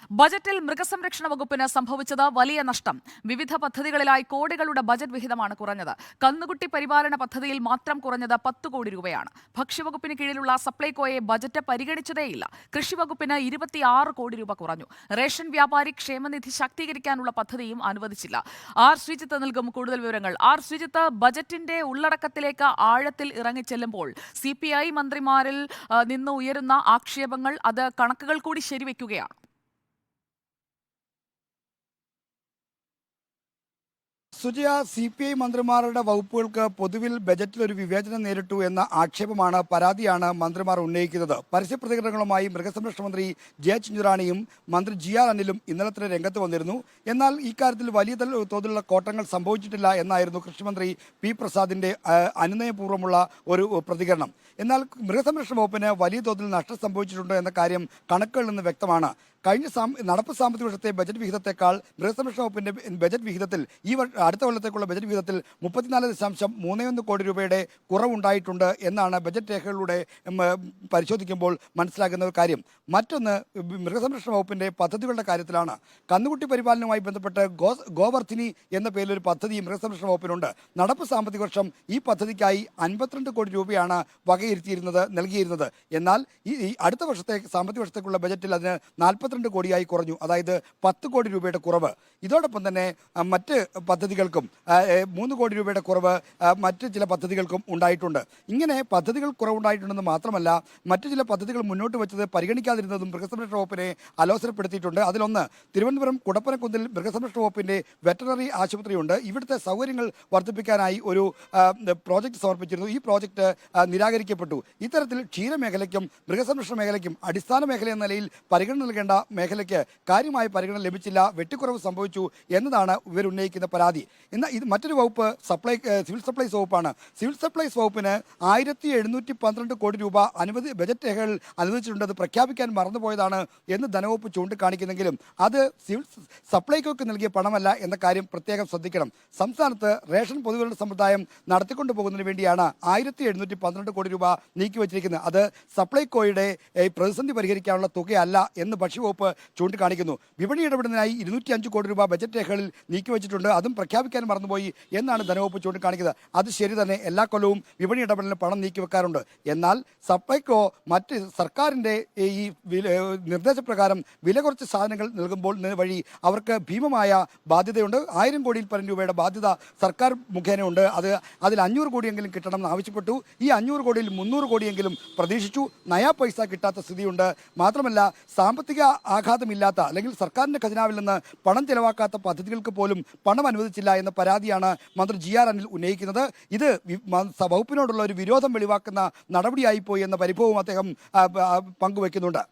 ബജറ്റിൽ മൃഗസംരക്ഷണ വകുപ്പിന് സംഭവിച്ചത് വലിയ നഷ്ടം. വിവിധ പദ്ധതികളിലായി കോടികളുടെ ബജറ്റ് വിഹിതമാണ് കുറഞ്ഞത്. കന്നുകുട്ടി പരിപാലന പദ്ധതിയിൽ മാത്രം കുറഞ്ഞത് 10 കോടി രൂപയാണ്. ഭക്ഷ്യവകുപ്പിന് കീഴിലുള്ള സപ്ലൈകോയെ ബജറ്റ് പരിഗണിച്ചതേയില്ല. കൃഷിവകുപ്പിന് 26 കോടി രൂപ കുറഞ്ഞു. റേഷൻ വ്യാപാരി ക്ഷേമനിധി ശാക്തീകരിക്കാനുള്ള പദ്ധതിയും അനുവദിച്ചില്ല. ആർ ശ്രീജിത്ത് നൽകും കൂടുതൽ വിവരങ്ങൾ. ആർ ശ്രീജിത്ത്, ബജറ്റിന്റെ ഉള്ളടക്കത്തിലേക്ക് ആഴത്തിൽ ഇറങ്ങിച്ചെല്ലുമ്പോൾ CPI മന്ത്രിമാരിൽ നിന്ന് ഉയരുന്ന ആക്ഷേപങ്ങൾ അത് കണക്കുകൾ കൂടി ശരിവെക്കുകയാണ്. സുജയ, CPI മന്ത്രിമാരുടെ വകുപ്പുകൾക്ക് പൊതുവിൽ ബജറ്റിൽ ഒരു വിവേചനം നേരിട്ടു എന്ന ആക്ഷേപമാണ്, പരാതിയാണ് മന്ത്രിമാർ ഉന്നയിക്കുന്നത്. പരസ്യ പ്രതികരണങ്ങളുമായി മൃഗസംരക്ഷണ മന്ത്രി ജെ ചിഞ്ചുറാണിയും മന്ത്രി GR അനിലും ഇന്നലെ തന്നെ രംഗത്ത് വന്നിരുന്നു. എന്നാൽ ഇക്കാര്യത്തിൽ വലിയ തോതിലുള്ള കോട്ടങ്ങൾ സംഭവിച്ചിട്ടില്ല എന്നായിരുന്നു കൃഷിമന്ത്രി P പ്രസാദിന്റെ അനുനയപൂർവ്വമുള്ള ഒരു പ്രതികരണം. എന്നാൽ മൃഗസംരക്ഷണ വകുപ്പിന് വലിയ തോതിൽ നഷ്ടം സംഭവിച്ചിട്ടുണ്ട് എന്ന കാര്യം കണക്കുകളിൽ നിന്ന് വ്യക്തമാണ്. കഴിഞ്ഞ നടപ്പ് സാമ്പത്തിക വർഷത്തെ ബജറ്റ് വിഹിതത്തെക്കാൾ മൃഗസംരക്ഷണ വകുപ്പിന്റെ ബജറ്റ് വിഹിതത്തിൽ അടുത്ത കൊല്ലത്തേക്കുള്ള ബജറ്റ് വിഹിതത്തിൽ 34.31 കോടി രൂപയുടെ കുറവുണ്ടായിട്ടുണ്ട് എന്നാണ് ബജറ്റ് രേഖകളിലൂടെ പരിശോധിക്കുമ്പോൾ മനസ്സിലാക്കുന്ന ഒരു കാര്യം. മറ്റൊന്ന്, മൃഗസംരക്ഷണ വകുപ്പിന്റെ പദ്ധതികളുടെ കാര്യത്തിലാണ്. കന്നുകുട്ടി പരിപാലനവുമായി ബന്ധപ്പെട്ട് ഗോവർധിനി എന്ന പേരിലൊരു പദ്ധതി മൃഗസംരക്ഷണ വകുപ്പിനുണ്ട്. നടപ്പ് സാമ്പത്തിക വർഷം ഈ പദ്ധതിക്കായി 52 കോടി രൂപയാണ് നൽകിയിരുന്നത്. എന്നാൽ ഈ അടുത്ത വർഷത്തെ സാമ്പത്തിക വർഷത്തേക്കുള്ള ബജറ്റിൽ അതിന് 42 കോടിയായി കുറഞ്ഞു. അതായത് 10 കോടി രൂപയുടെ കുറവ്. ഇതോടൊപ്പം തന്നെ മറ്റ് പദ്ധതികൾക്കും 3 കോടി രൂപയുടെ കുറവ് മറ്റ് ചില പദ്ധതികൾക്കും ഉണ്ടായിട്ടുണ്ട്. ഇങ്ങനെ പദ്ധതികൾ കുറവുണ്ടായിട്ടുണ്ടെന്ന് മാത്രമല്ല, മറ്റു ചില പദ്ധതികൾ മുന്നോട്ട് വെച്ചത് പരിഗണിക്കാതിരുന്നതും മൃഗസംരക്ഷണ വകുപ്പിനെ അലോസരപ്പെടുത്തിയിട്ടുണ്ട്. അതിലൊന്ന്, തിരുവനന്തപുരം കുടപ്പനക്കുന്നിൽ മൃഗസംരക്ഷണ വകുപ്പിന്റെ വെറ്ററിനറി ആശുപത്രിയുണ്ട്. ഇവിടുത്തെ സൗകര്യങ്ങൾ വർദ്ധിപ്പിക്കാനായി ഒരു പ്രോജക്റ്റ് സമർപ്പിച്ചിരുന്നു. ഈ പ്രോജക്റ്റ് നിരാകരിക്കപ്പെട്ടു. ഇത്തരത്തിൽ ക്ഷീരമേഖലയ്ക്കും മൃഗസംരക്ഷണ മേഖലയ്ക്കും അടിസ്ഥാന മേഖല എന്ന നിലയിൽ പരിഗണന നൽകേണ്ട മേഖലയ്ക്ക് കാര്യമായ പരിഗണന ലഭിച്ചില്ല, വെട്ടിക്കുറവ് സംഭവിച്ചു എന്നതാണ് ഇവർ ഉന്നയിക്കുന്ന പരാതി. എന്നാൽ ഇത് മറ്റൊരു വകുപ്പ് സിവിൽ സപ്ലൈസ് വകുപ്പാണ്. സിവിൽ സപ്ലൈസ് വകുപ്പിന് 1712 കോടി രൂപ ബജറ്റ് രേഖകൾ അനുവദിച്ചിട്ടുണ്ട്. അത് പ്രഖ്യാപിക്കാൻ മറന്നുപോയതാണ് എന്ന് ധനവകുപ്പ് ചൂണ്ടിക്കാണിക്കുന്നെങ്കിലും അത് സിവിൽ സപ്ലൈകോയ്ക്ക് നൽകിയ പണമല്ല എന്ന കാര്യം പ്രത്യേകം ശ്രദ്ധിക്കണം. സംസ്ഥാനത്ത് റേഷൻ പൊതുവിതരണ സമ്പ്രദായം നടത്തിക്കൊണ്ടു പോകുന്നതിന് വേണ്ടിയാണ് 1712 കോടി രൂപ നീക്കിവച്ചിരിക്കുന്നത്. അത് സപ്ലൈകോയുടെ പ്രതിസന്ധി പരിഹരിക്കാനുള്ള തുകയല്ല എന്ന് ഭക്ഷ്യവകുപ്പ് ചൂണ്ടിക്കാണിക്കുന്നു. വിപണി ഇടപെടുന്നതിനായി 205 കോടി രൂപ ബജറ്റ് രേഖകളിൽ നീക്കിവച്ചിട്ടുണ്ട്. അതും പ്രഖ്യാപിക്കാൻ മറന്നുപോയി എന്നാണ് ധനവകുപ്പ് ചൂണ്ടിക്കാണിക്കുന്നത്. അത് ശരി തന്നെ, എല്ലാ കൊല്ലവും വിപണി ഇടപെടലിന് പണം നീക്കിവെക്കാറുണ്ട്. എന്നാൽ സപ്ലൈകോ മറ്റ് സർക്കാരിൻ്റെ ഈ നിർദ്ദേശപ്രകാരം വില കുറച്ച് സാധനങ്ങൾ നൽകുമ്പോൾ വഴി അവർക്ക് ഭീമമായ ബാധ്യതയുണ്ട്. 1000 കോടിയിൽ പരം രൂപയുടെ ബാധ്യത സർക്കാർ മുഖേനയുണ്ട്. അതിൽ 500 കോടിയെങ്കിലും കിട്ടണം എന്ന് ആവശ്യപ്പെട്ടു. ഈ 500 കോടിയിൽ 300 കോടിയെങ്കിലും പ്രതീക്ഷിച്ചു. നയാ പൈസ കിട്ടാത്ത സ്ഥിതിയുണ്ട്. മാത്രമല്ല, സാമ്പത്തിക ആഘാതമില്ലാത്ത അല്ലെങ്കിൽ സർക്കാരിൻ്റെ ഖജനാവിൽ നിന്ന് പണം ചെലവാക്കാത്ത പദ്ധതികൾക്ക് പോലും പണം അനുവദിച്ചില്ല എന്ന പരാതിയാണ് മന്ത്രി GR അനിൽ ഉന്നയിക്കുന്നത്. ഇത് വകുപ്പിനോടുള്ള ഒരു വിരോധം വെളിവാക്കുന്ന നടപടിയായിപ്പോയി എന്ന പരിഭവവും അദ്ദേഹം പങ്കുവെക്കുന്നുണ്ട്.